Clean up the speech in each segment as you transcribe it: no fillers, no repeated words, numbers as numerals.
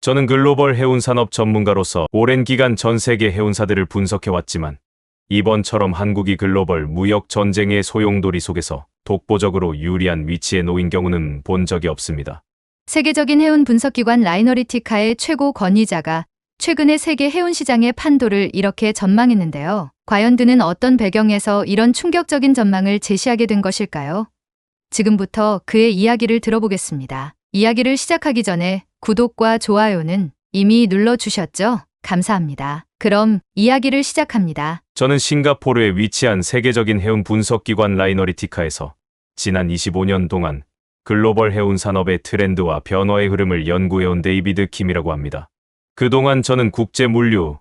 저는 글로벌 해운산업 전문가로서 오랜 기간 전 세계 해운사들을 분석해왔지만 이번처럼 한국이 글로벌 무역 전쟁의 소용돌이 속에서 독보적으로 유리한 위치에 놓인 경우는 본 적이 없습니다. 세계적인 해운 분석기관 라이너리티카의 최고 권위자가 최근에 세계 해운 시장의 판도를 이렇게 전망했는데요. 과연 그는 어떤 배경에서 이런 충격적인 전망을 제시하게 된 것일까요? 지금부터 그의 이야기를 들어보겠습니다. 이야기를 시작하기 전에 구독과 좋아요는 이미 눌러주셨죠? 감사합니다. 그럼 이야기를 시작합니다. 저는 싱가포르에 위치한 세계적인 해운 분석기관 라이너리티카에서 지난 25년 동안 글로벌 해운 산업의 트렌드와 변화의 흐름을 연구해온 데이비드 킴이라고 합니다. 그동안 저는 국제 물류,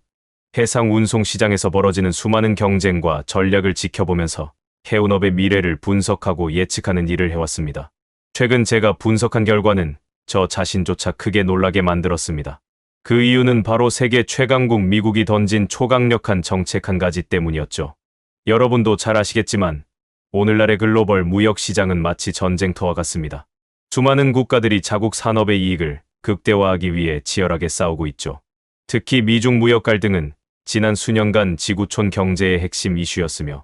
해상 운송 시장에서 벌어지는 수많은 경쟁과 전략을 지켜보면서 해운업의 미래를 분석하고 예측하는 일을 해왔습니다. 최근 제가 분석한 결과는 저 자신조차 크게 놀라게 만들었습니다. 그 이유는 바로 세계 최강국 미국이 던진 초강력한 정책 한 가지 때문이었죠. 여러분도 잘 아시겠지만 오늘날의 글로벌 무역 시장은 마치 전쟁터와 같습니다. 수많은 국가들이 자국 산업의 이익을 극대화하기 위해 치열하게 싸우고 있죠. 특히 미중 무역 갈등은 지난 수년간 지구촌 경제의 핵심 이슈였으며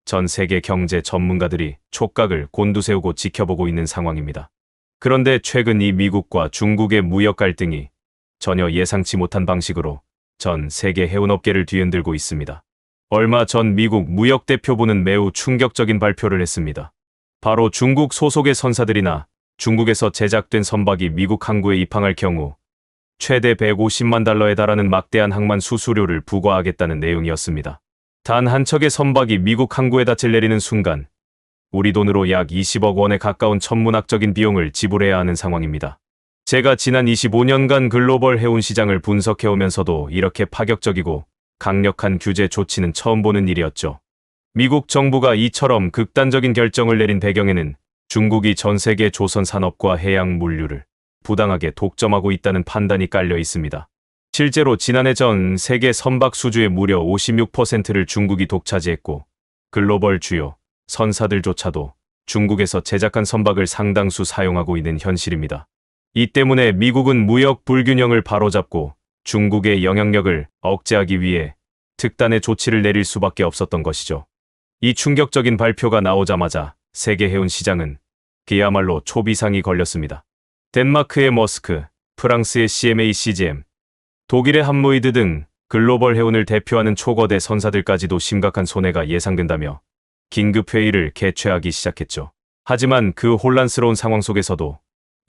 전 세계 경제 전문가들이 촉각을 곤두세우고 지켜보고 있는 상황입니다. 그런데 최근 이 미국과 중국의 무역 갈등이 전혀 예상치 못한 방식으로 전 세계 해운업계를 뒤흔들고 있습니다. 얼마 전 미국 무역대표부는 매우 충격적인 발표를 했습니다. 바로 중국 소속의 선사들이나 중국에서 제작된 선박이 미국 항구에 입항할 경우 최대 150만 달러에 달하는 막대한 항만 수수료를 부과하겠다는 내용이었습니다. 단 한 척의 선박이 미국 항구에 닻을 내리는 순간 우리 돈으로 약 20억 원에 가까운 천문학적인 비용을 지불해야 하는 상황입니다. 제가 지난 25년간 글로벌 해운 시장을 분석해오면서도 이렇게 파격적이고 강력한 규제 조치는 처음 보는 일이었죠. 미국 정부가 이처럼 극단적인 결정을 내린 배경에는 중국이 전 세계 조선 산업과 해양 물류를 부당하게 독점하고 있다는 판단이 깔려 있습니다. 실제로 지난해 전 세계 선박 수주의 무려 56%를 중국이 독차지했고 글로벌 주요 선사들조차도 중국에서 제작한 선박을 상당수 사용하고 있는 현실입니다. 이 때문에 미국은 무역 불균형을 바로잡고 중국의 영향력을 억제하기 위해 특단의 조치를 내릴 수밖에 없었던 것이죠. 이 충격적인 발표가 나오자마자 세계 해운 시장은 그야말로 초비상이 걸렸습니다. 덴마크의 머스크, 프랑스의 CMA CGM, 독일의 함로이드 등 글로벌 해운을 대표하는 초거대 선사들까지도 심각한 손해가 예상된다며 긴급회의를 개최하기 시작했죠. 하지만 그 혼란스러운 상황 속에서도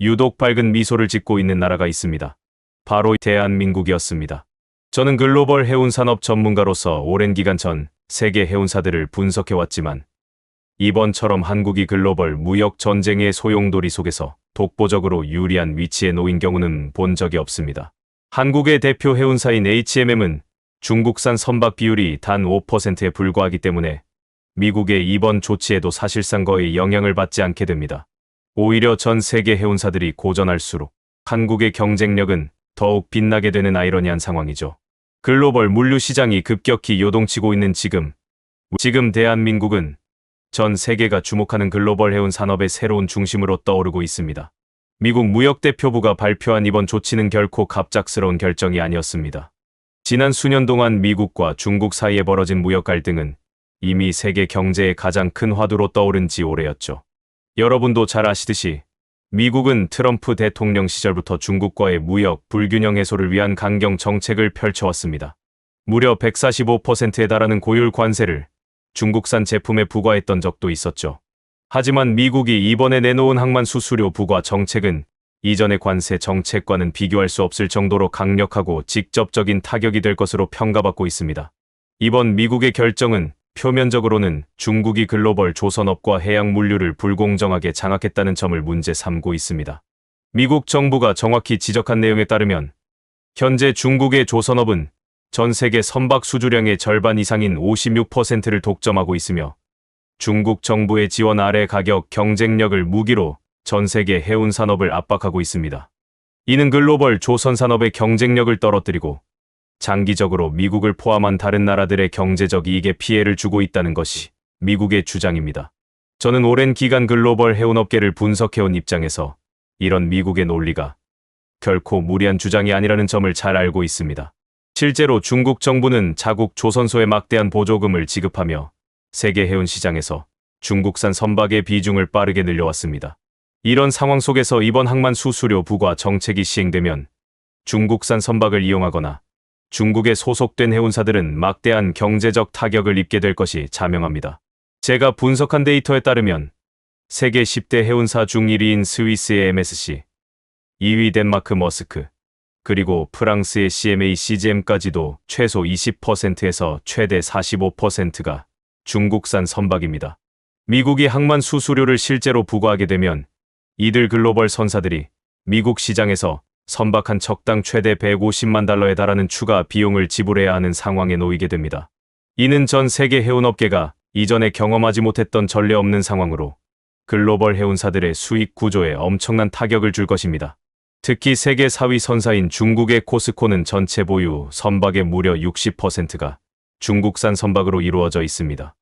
유독 밝은 미소를 짓고 있는 나라가 있습니다. 바로 대한민국이었습니다. 저는 글로벌 해운산업 전문가로서 오랜 기간 전 세계 해운사들을 분석해왔지만 이번처럼 한국이 글로벌 무역 전쟁의 소용돌이 속에서 독보적으로 유리한 위치에 놓인 경우는 본 적이 없습니다. 한국의 대표 해운사인 HMM은 중국산 선박 비율이 단 5%에 불과하기 때문에 미국의 이번 조치에도 사실상 거의 영향을 받지 않게 됩니다. 오히려 전 세계 해운사들이 고전할수록 한국의 경쟁력은 더욱 빛나게 되는 아이러니한 상황이죠. 글로벌 물류 시장이 급격히 요동치고 있는 지금 대한민국은 전 세계가 주목하는 글로벌 해운 산업의 새로운 중심으로 떠오르고 있습니다. 미국 무역대표부가 발표한 이번 조치는 결코 갑작스러운 결정이 아니었습니다. 지난 수년 동안 미국과 중국 사이에 벌어진 무역 갈등은 이미 세계 경제의 가장 큰 화두로 떠오른 지 오래였죠. 여러분도 잘 아시듯이 미국은 트럼프 대통령 시절부터 중국과의 무역 불균형 해소를 위한 강경 정책을 펼쳐왔습니다. 무려 145%에 달하는 고율 관세를 중국산 제품에 부과했던 적도 있었죠. 하지만 미국이 이번에 내놓은 항만 수수료 부과 정책은 이전의 관세 정책과는 비교할 수 없을 정도로 강력하고 직접적인 타격이 될 것으로 평가받고 있습니다. 이번 미국의 결정은 표면적으로는 중국이 글로벌 조선업과 해양 물류를 불공정하게 장악했다는 점을 문제 삼고 있습니다. 미국 정부가 정확히 지적한 내용에 따르면 현재 중국의 조선업은 전 세계 선박 수주량의 절반 이상인 56%를 독점하고 있으며 중국 정부의 지원 아래 가격 경쟁력을 무기로 전 세계 해운 산업을 압박하고 있습니다. 이는 글로벌 조선 산업의 경쟁력을 떨어뜨리고 장기적으로 미국을 포함한 다른 나라들의 경제적 이익에 피해를 주고 있다는 것이 미국의 주장입니다. 저는 오랜 기간 글로벌 해운업계를 분석해온 입장에서 이런 미국의 논리가 결코 무리한 주장이 아니라는 점을 잘 알고 있습니다. 실제로 중국 정부는 자국 조선소에 막대한 보조금을 지급하며 세계 해운 시장에서 중국산 선박의 비중을 빠르게 늘려왔습니다. 이런 상황 속에서 이번 항만 수수료 부과 정책이 시행되면 중국산 선박을 이용하거나 중국에 소속된 해운사들은 막대한 경제적 타격을 입게 될 것이 자명합니다. 제가 분석한 데이터에 따르면 세계 10대 해운사 중 1위인 스위스의 MSC, 2위 덴마크 머스크, 그리고 프랑스의 CMA CGM까지도 최소 20%에서 최대 45%가 중국산 선박입니다. 미국이 항만 수수료를 실제로 부과하게 되면 이들 글로벌 선사들이 미국 시장에서 선박 한 척당 최대 150만 달러에 달하는 추가 비용을 지불해야 하는 상황에 놓이게 됩니다. 이는 전 세계 해운업계가 이전에 경험하지 못했던 전례 없는 상황으로 글로벌 해운사들의 수익 구조에 엄청난 타격을 줄 것입니다. 특히 세계 4위 선사인 중국의 코스코는 전체 보유 선박의 무려 60%가 중국산 선박으로 이루어져 있습니다.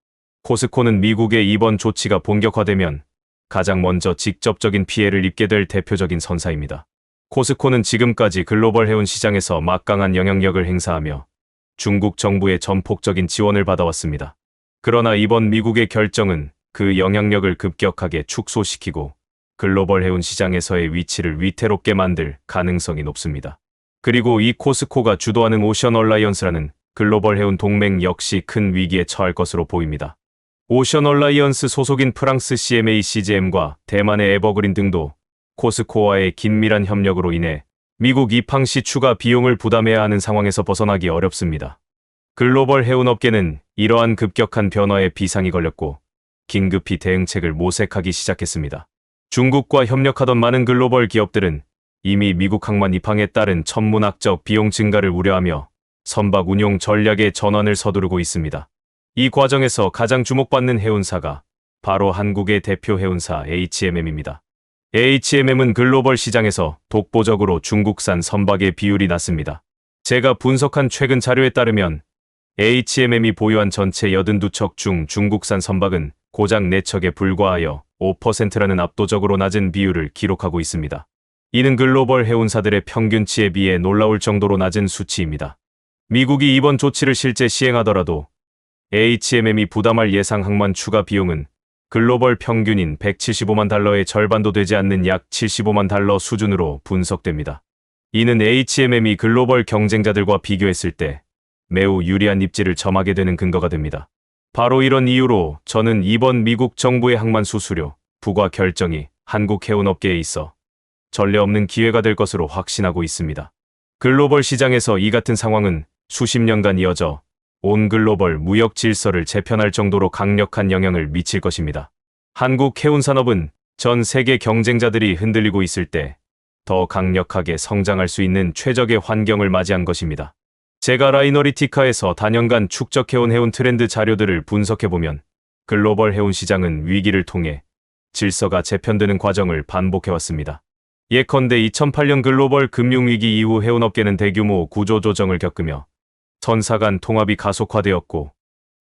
코스코는 미국의 이번 조치가 본격화되면 가장 먼저 직접적인 피해를 입게 될 대표적인 선사입니다. 코스코는 지금까지 글로벌 해운 시장에서 막강한 영향력을 행사하며 중국 정부의 전폭적인 지원을 받아왔습니다. 그러나 이번 미국의 결정은 그 영향력을 급격하게 축소시키고 글로벌 해운 시장에서의 위치를 위태롭게 만들 가능성이 높습니다. 그리고 이 코스코가 주도하는 오션 얼라이언스라는 글로벌 해운 동맹 역시 큰 위기에 처할 것으로 보입니다. 오션 얼라이언스 소속인 프랑스 CMA CGM과 대만의 에버그린 등도 코스코와의 긴밀한 협력으로 인해 미국 입항 시 추가 비용을 부담해야 하는 상황에서 벗어나기 어렵습니다. 글로벌 해운업계는 이러한 급격한 변화에 비상이 걸렸고 긴급히 대응책을 모색하기 시작했습니다. 중국과 협력하던 많은 글로벌 기업들은 이미 미국 항만 입항에 따른 천문학적 비용 증가를 우려하며 선박 운용 전략의 전환을 서두르고 있습니다. 이 과정에서 가장 주목받는 해운사가 바로 한국의 대표 해운사 HMM입니다. HMM은 글로벌 시장에서 독보적으로 중국산 선박의 비율이 낮습니다. 제가 분석한 최근 자료에 따르면 HMM이 보유한 전체 82척 중 중국산 선박은 고작 4척에 불과하여 5%라는 압도적으로 낮은 비율을 기록하고 있습니다. 이는 글로벌 해운사들의 평균치에 비해 놀라울 정도로 낮은 수치입니다. 미국이 이번 조치를 실제 시행하더라도 HMM이 부담할 예상 항만 추가 비용은 글로벌 평균인 175만 달러의 절반도 되지 않는 약 75만 달러 수준으로 분석됩니다. 이는 HMM이 글로벌 경쟁자들과 비교했을 때 매우 유리한 입지를 점하게 되는 근거가 됩니다. 바로 이런 이유로 저는 이번 미국 정부의 항만 수수료 부과 결정이 한국 해운업계에 있어 전례 없는 기회가 될 것으로 확신하고 있습니다. 글로벌 시장에서 이 같은 상황은 수십 년간 이어져 온 글로벌 무역 질서를 재편할 정도로 강력한 영향을 미칠 것입니다. 한국 해운산업은 전 세계 경쟁자들이 흔들리고 있을 때 더 강력하게 성장할 수 있는 최적의 환경을 맞이한 것입니다. 제가 라이너리티카에서 다년간 축적해온 해운 트렌드 자료들을 분석해보면 글로벌 해운 시장은 위기를 통해 질서가 재편되는 과정을 반복해왔습니다. 예컨대 2008년 글로벌 금융위기 이후 해운업계는 대규모 구조조정을 겪으며 선사 간 통합이 가속화되었고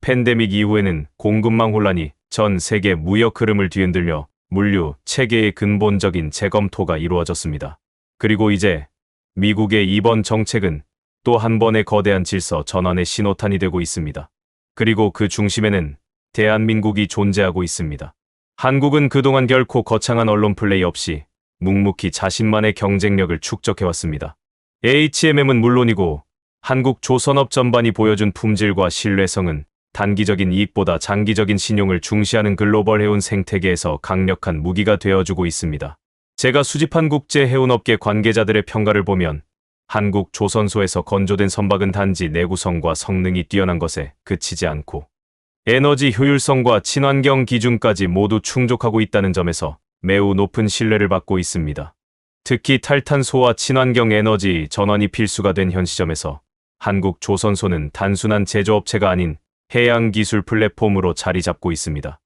팬데믹 이후에는 공급망 혼란이 전 세계 무역 흐름을 뒤흔들며 물류 체계의 근본적인 재검토가 이루어졌습니다. 그리고 이제 미국의 이번 정책은 또 한 번의 거대한 질서 전환의 신호탄이 되고 있습니다. 그리고 그 중심에는 대한민국이 존재하고 있습니다. 한국은 그동안 결코 거창한 언론 플레이 없이 묵묵히 자신만의 경쟁력을 축적해왔습니다. HMM은 물론이고 한국 조선업 전반이 보여준 품질과 신뢰성은 단기적인 이익보다 장기적인 신용을 중시하는 글로벌 해운 생태계에서 강력한 무기가 되어주고 있습니다. 제가 수집한 국제 해운업계 관계자들의 평가를 보면 한국 조선소에서 건조된 선박은 단지 내구성과 성능이 뛰어난 것에 그치지 않고 에너지 효율성과 친환경 기준까지 모두 충족하고 있다는 점에서 매우 높은 신뢰를 받고 있습니다. 특히 탈탄소와 친환경 에너지 전환이 필수가 된 현 시점에서 한국 조선소는 단순한 제조업체가 아닌 해양 기술 플랫폼으로 자리 잡고 있습니다.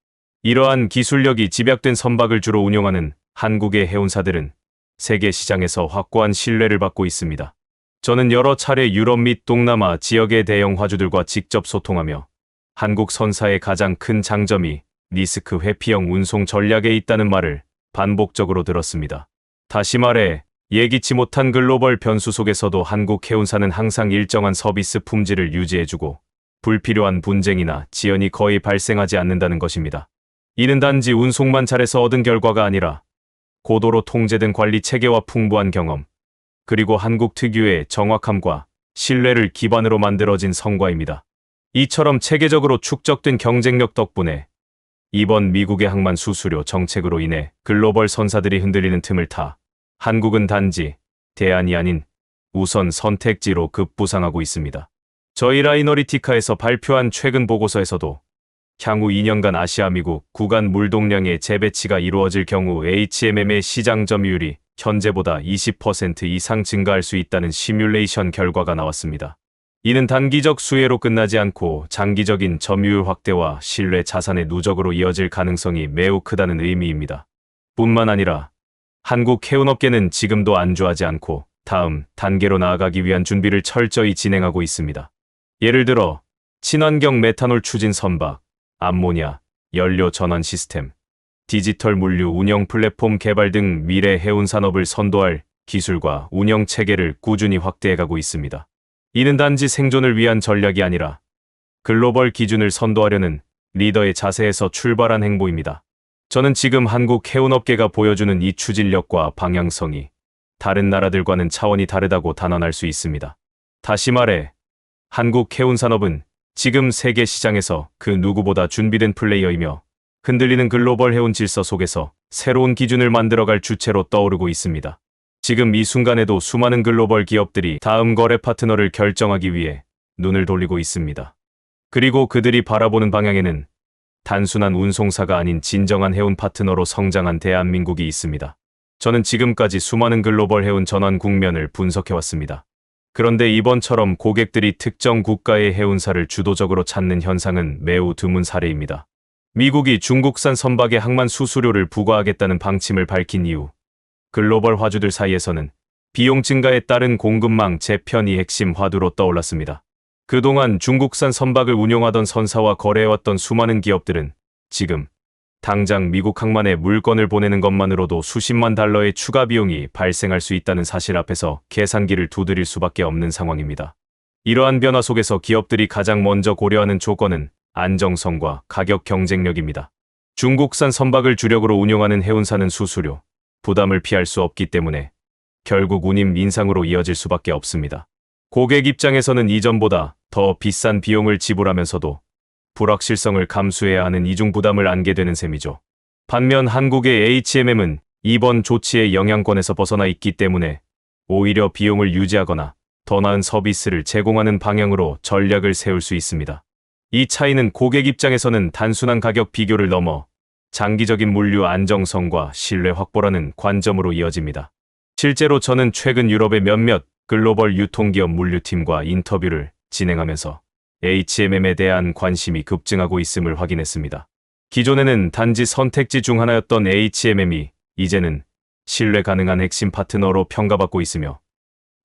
이러한 기술력이 집약된 선박을 주로 운용하는 한국의 해운사들은 세계 시장에서 확고한 신뢰를 받고 있습니다. 저는 여러 차례 유럽 및 동남아 지역의 대형 화주들과 직접 소통하며 한국 선사의 가장 큰 장점이 리스크 회피형 운송 전략에 있다는 말을 반복적으로 들었습니다. 다시 말해 예기치 못한 글로벌 변수 속에서도 한국 해운사는 항상 일정한 서비스 품질을 유지해주고 불필요한 분쟁이나 지연이 거의 발생하지 않는다는 것입니다. 이는 단지 운송만 잘해서 얻은 결과가 아니라 고도로 통제된 관리 체계와 풍부한 경험, 그리고 한국 특유의 정확함과 신뢰를 기반으로 만들어진 성과입니다. 이처럼 체계적으로 축적된 경쟁력 덕분에 이번 미국의 항만 수수료 정책으로 인해 글로벌 선사들이 흔들리는 틈을 타 한국은 단지 대안이 아닌 우선 선택지로 급부상하고 있습니다. 저희 라이너리티카에서 발표한 최근 보고서에서도 향후 2년간 아시아 미국 구간 물동량의 재배치가 이루어질 경우 HMM의 시장 점유율이 현재보다 20% 이상 증가할 수 있다는 시뮬레이션 결과가 나왔습니다. 이는 단기적 수혜로 끝나지 않고 장기적인 점유율 확대와 신뢰 자산의 누적으로 이어질 가능성이 매우 크다는 의미입니다. 뿐만 아니라 한국 해운업계는 지금도 안주하지 않고 다음 단계로 나아가기 위한 준비를 철저히 진행하고 있습니다. 예를 들어 친환경 메탄올 추진 선박, 암모니아, 연료 전환 시스템, 디지털 물류 운영 플랫폼 개발 등 미래 해운 산업을 선도할 기술과 운영 체계를 꾸준히 확대해가고 있습니다. 이는 단지 생존을 위한 전략이 아니라 글로벌 기준을 선도하려는 리더의 자세에서 출발한 행보입니다. 저는 지금 한국 해운업계가 보여주는 이 추진력과 방향성이 다른 나라들과는 차원이 다르다고 단언할 수 있습니다. 다시 말해, 한국 해운산업은 지금 세계 시장에서 그 누구보다 준비된 플레이어이며 흔들리는 글로벌 해운 질서 속에서 새로운 기준을 만들어갈 주체로 떠오르고 있습니다. 지금 이 순간에도 수많은 글로벌 기업들이 다음 거래 파트너를 결정하기 위해 눈을 돌리고 있습니다. 그리고 그들이 바라보는 방향에는 단순한 운송사가 아닌 진정한 해운 파트너로 성장한 대한민국이 있습니다. 저는 지금까지 수많은 글로벌 해운 전환 국면을 분석해왔습니다. 그런데 이번처럼 고객들이 특정 국가의 해운사를 주도적으로 찾는 현상은 매우 드문 사례입니다. 미국이 중국산 선박의 항만 수수료를 부과하겠다는 방침을 밝힌 이후 글로벌 화주들 사이에서는 비용 증가에 따른 공급망 재편이 핵심 화두로 떠올랐습니다. 그동안 중국산 선박을 운용하던 선사와 거래해왔던 수많은 기업들은 지금 당장 미국 항만에 물건을 보내는 것만으로도 수십만 달러의 추가 비용이 발생할 수 있다는 사실 앞에서 계산기를 두드릴 수밖에 없는 상황입니다. 이러한 변화 속에서 기업들이 가장 먼저 고려하는 조건은 안정성과 가격 경쟁력입니다. 중국산 선박을 주력으로 운용하는 해운사는 수수료, 부담을 피할 수 없기 때문에 결국 운임 인상으로 이어질 수밖에 없습니다. 고객 입장에서는 이전보다 더 비싼 비용을 지불하면서도 불확실성을 감수해야 하는 이중 부담을 안게 되는 셈이죠. 반면 한국의 HMM은 이번 조치의 영향권에서 벗어나 있기 때문에 오히려 비용을 유지하거나 더 나은 서비스를 제공하는 방향으로 전략을 세울 수 있습니다. 이 차이는 고객 입장에서는 단순한 가격 비교를 넘어 장기적인 물류 안정성과 신뢰 확보라는 관점으로 이어집니다. 실제로 저는 최근 유럽의 몇몇 글로벌 유통기업 물류팀과 인터뷰를 진행하면서 HMM에 대한 관심이 급증하고 있음을 확인했습니다. 기존에는 단지 선택지 중 하나였던 HMM이 이제는 신뢰 가능한 핵심 파트너로 평가받고 있으며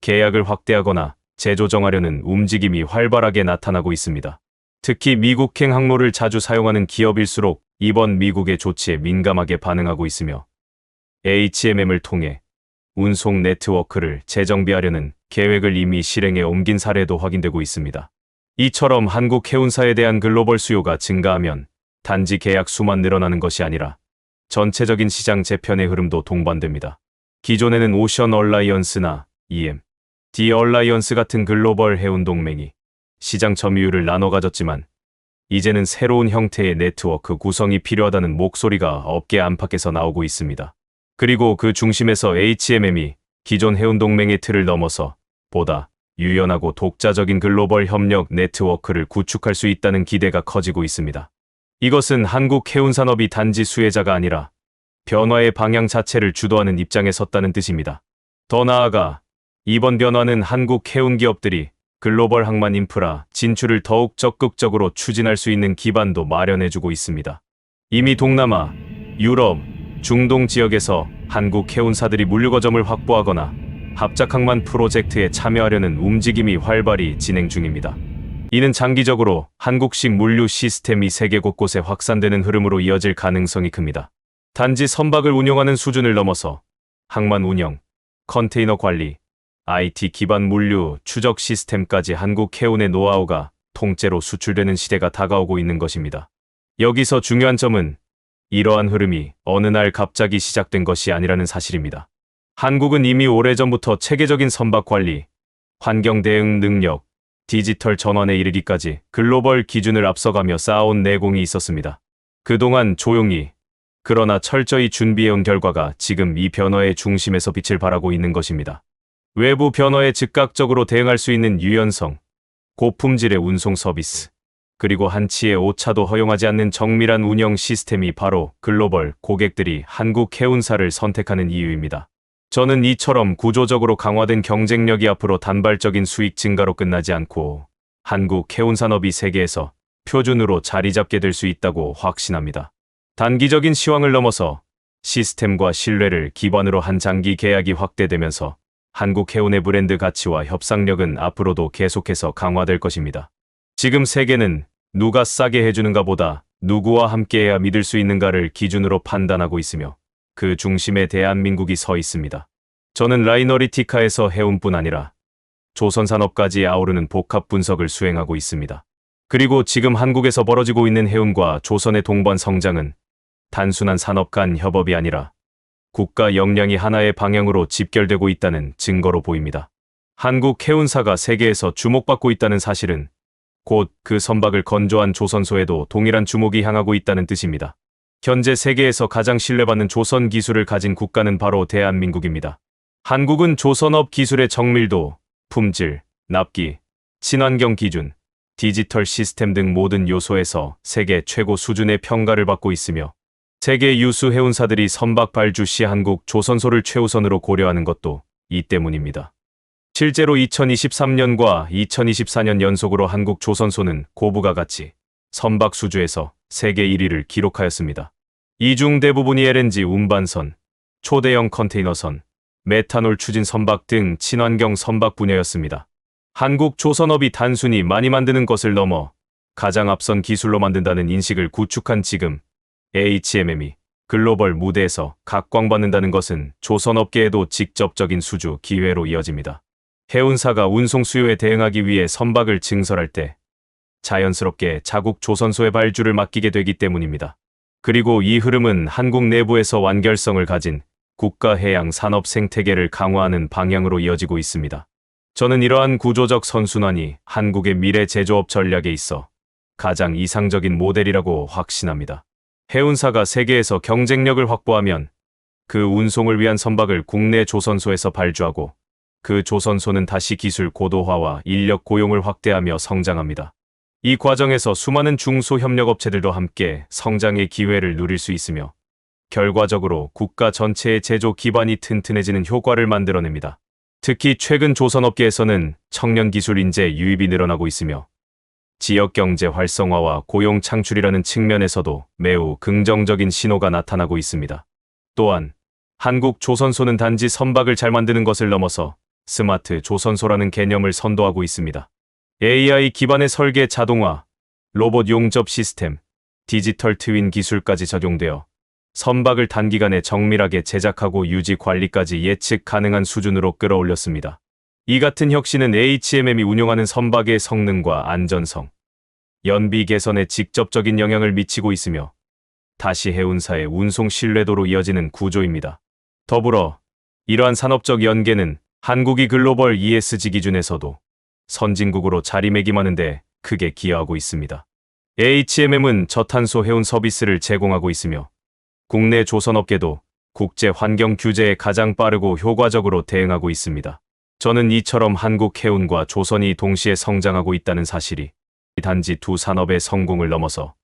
계약을 확대하거나 재조정하려는 움직임이 활발하게 나타나고 있습니다. 특히 미국행 항로를 자주 사용하는 기업일수록 이번 미국의 조치에 민감하게 반응하고 있으며 HMM을 통해 운송 네트워크를 재정비하려는 계획을 이미 실행에 옮긴 사례도 확인되고 있습니다. 이처럼 한국 해운사에 대한 글로벌 수요가 증가하면 단지 계약 수만 늘어나는 것이 아니라 전체적인 시장 재편의 흐름도 동반됩니다. 기존에는 오션 얼라이언스나 디 얼라이언스 같은 글로벌 해운 동맹이 시장 점유율을 나눠 가졌지만 이제는 새로운 형태의 네트워크 구성이 필요하다는 목소리가 업계 안팎에서 나오고 있습니다. 그리고 그 중심에서 HMM이 기존 해운 동맹의 틀을 넘어서 보다 유연하고 독자적인 글로벌 협력 네트워크를 구축할 수 있다는 기대가 커지고 있습니다. 이것은 한국 해운 산업이 단지 수혜자가 아니라 변화의 방향 자체를 주도하는 입장에 섰다는 뜻입니다. 더 나아가 이번 변화는 한국 해운 기업들이 글로벌 항만 인프라 진출을 더욱 적극적으로 추진할 수 있는 기반도 마련해주고 있습니다. 이미 동남아, 유럽, 중동 지역에서 한국 해운사들이 물류거점을 확보하거나 합작항만 프로젝트에 참여하려는 움직임이 활발히 진행 중입니다. 이는 장기적으로 한국식 물류 시스템이 세계 곳곳에 확산되는 흐름으로 이어질 가능성이 큽니다. 단지 선박을 운용하는 수준을 넘어서 항만 운영, 컨테이너 관리, IT 기반 물류 추적 시스템까지 한국 해운의 노하우가 통째로 수출되는 시대가 다가오고 있는 것입니다. 여기서 중요한 점은 이러한 흐름이 어느 날 갑자기 시작된 것이 아니라는 사실입니다. 한국은 이미 오래전부터 체계적인 선박 관리, 환경 대응 능력, 디지털 전환에 이르기까지 글로벌 기준을 앞서가며 쌓아온 내공이 있었습니다. 그동안 조용히 그러나 철저히 준비해온 결과가 지금 이 변화의 중심에서 빛을 발하고 있는 것입니다. 외부 변화에 즉각적으로 대응할 수 있는 유연성, 고품질의 운송 서비스, 그리고 한치의 오차도 허용하지 않는 정밀한 운영 시스템이 바로 글로벌 고객들이 한국 해운사를 선택하는 이유입니다. 저는 이처럼 구조적으로 강화된 경쟁력이 앞으로 단발적인 수익 증가로 끝나지 않고 한국 해운산업이 세계에서 표준으로 자리 잡게 될 수 있다고 확신합니다. 단기적인 시황을 넘어서 시스템과 신뢰를 기반으로 한 장기 계약이 확대되면서 한국 해운의 브랜드 가치와 협상력은 앞으로도 계속해서 강화될 것입니다. 지금 세계는 누가 싸게 해주는가 보다 누구와 함께해야 믿을 수 있는가를 기준으로 판단하고 있으며 그 중심에 대한민국이 서 있습니다. 저는 라이너리티카에서 해운뿐 아니라 조선산업까지 아우르는 복합 분석을 수행하고 있습니다. 그리고 지금 한국에서 벌어지고 있는 해운과 조선의 동반 성장은 단순한 산업 간 협업이 아니라 국가 역량이 하나의 방향으로 집결되고 있다는 증거로 보입니다. 한국 해운사가 세계에서 주목받고 있다는 사실은 곧 그 선박을 건조한 조선소에도 동일한 주목이 향하고 있다는 뜻입니다. 현재 세계에서 가장 신뢰받는 조선 기술을 가진 국가는 바로 대한민국입니다. 한국은 조선업 기술의 정밀도, 품질, 납기, 친환경 기준, 디지털 시스템 등 모든 요소에서 세계 최고 수준의 평가를 받고 있으며 세계 유수 해운사들이 선박 발주 시 한국 조선소를 최우선으로 고려하는 것도 이 때문입니다. 실제로 2023년과 2024년 연속으로 한국 조선소는 고부가 가치, 선박 수주에서 세계 1위를 기록하였습니다. 이 중 대부분이 LNG 운반선, 초대형 컨테이너선, 메탄올 추진 선박 등 친환경 선박 분야였습니다. 한국 조선업이 단순히 많이 만드는 것을 넘어 가장 앞선 기술로 만든다는 인식을 구축한 지금 HMM이 글로벌 무대에서 각광받는다는 것은 조선업계에도 직접적인 수주 기회로 이어집니다. 해운사가 운송 수요에 대응하기 위해 선박을 증설할 때 자연스럽게 자국 조선소의 발주를 맡기게 되기 때문입니다. 그리고 이 흐름은 한국 내부에서 완결성을 가진 국가 해양 산업 생태계를 강화하는 방향으로 이어지고 있습니다. 저는 이러한 구조적 선순환이 한국의 미래 제조업 전략에 있어 가장 이상적인 모델이라고 확신합니다. 해운사가 세계에서 경쟁력을 확보하면 그 운송을 위한 선박을 국내 조선소에서 발주하고 그 조선소는 다시 기술 고도화와 인력 고용을 확대하며 성장합니다. 이 과정에서 수많은 중소협력업체들도 함께 성장의 기회를 누릴 수 있으며 결과적으로 국가 전체의 제조 기반이 튼튼해지는 효과를 만들어냅니다. 특히 최근 조선업계에서는 청년 기술 인재 유입이 늘어나고 있으며 지역경제 활성화와 고용 창출이라는 측면에서도 매우 긍정적인 신호가 나타나고 있습니다. 또한 한국 조선소는 단지 선박을 잘 만드는 것을 넘어서 스마트 조선소라는 개념을 선도하고 있습니다. AI 기반의 설계 자동화, 로봇 용접 시스템, 디지털 트윈 기술까지 적용되어 선박을 단기간에 정밀하게 제작하고 유지 관리까지 예측 가능한 수준으로 끌어올렸습니다. 이 같은 혁신은 HMM이 운용하는 선박의 성능과 안전성, 연비 개선에 직접적인 영향을 미치고 있으며 다시 해운사의 운송 신뢰도로 이어지는 구조입니다. 더불어 이러한 산업적 연계는 한국이 글로벌 ESG 기준에서도 선진국으로 자리매김하는 데 크게 기여하고 있습니다. HMM은 저탄소 해운 서비스를 제공하고 있으며 국내 조선업계도 국제 환경 규제에 가장 빠르고 효과적으로 대응하고 있습니다. 저는 이처럼 한국 해운과 조선이 동시에 성장하고 있다는 사실이 단지 두 산업의 성공을 넘어서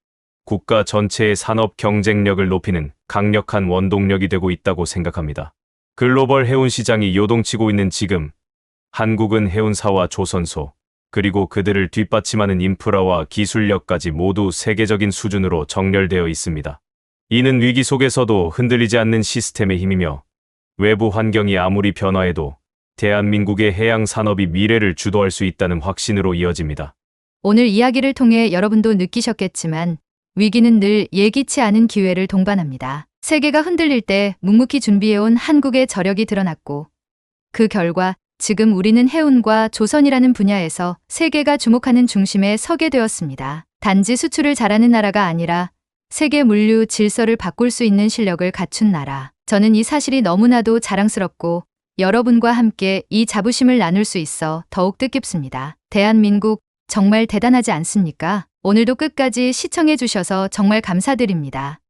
국가 전체의 산업 경쟁력을 높이는 강력한 원동력이 되고 있다고 생각합니다. 글로벌 해운 시장이 요동치고 있는 지금, 한국은 해운사와 조선소, 그리고 그들을 뒷받침하는 인프라와 기술력까지 모두 세계적인 수준으로 정렬되어 있습니다. 이는 위기 속에서도 흔들리지 않는 시스템의 힘이며 외부 환경이 아무리 변화해도 대한민국의 해양 산업이 미래를 주도할 수 있다는 확신으로 이어집니다. 오늘 이야기를 통해 여러분도 느끼셨겠지만 위기는 늘 예기치 않은 기회를 동반합니다. 세계가 흔들릴 때 묵묵히 준비해온 한국의 저력이 드러났고 그 결과 지금 우리는 해운과 조선이라는 분야에서 세계가 주목하는 중심에 서게 되었습니다. 단지 수출을 잘하는 나라가 아니라 세계 물류 질서를 바꿀 수 있는 실력을 갖춘 나라. 저는 이 사실이 너무나도 자랑스럽고 여러분과 함께 이 자부심을 나눌 수 있어 더욱 뜻깊습니다. 대한민국 정말 대단하지 않습니까? 오늘도 끝까지 시청해 주셔서 정말 감사드립니다.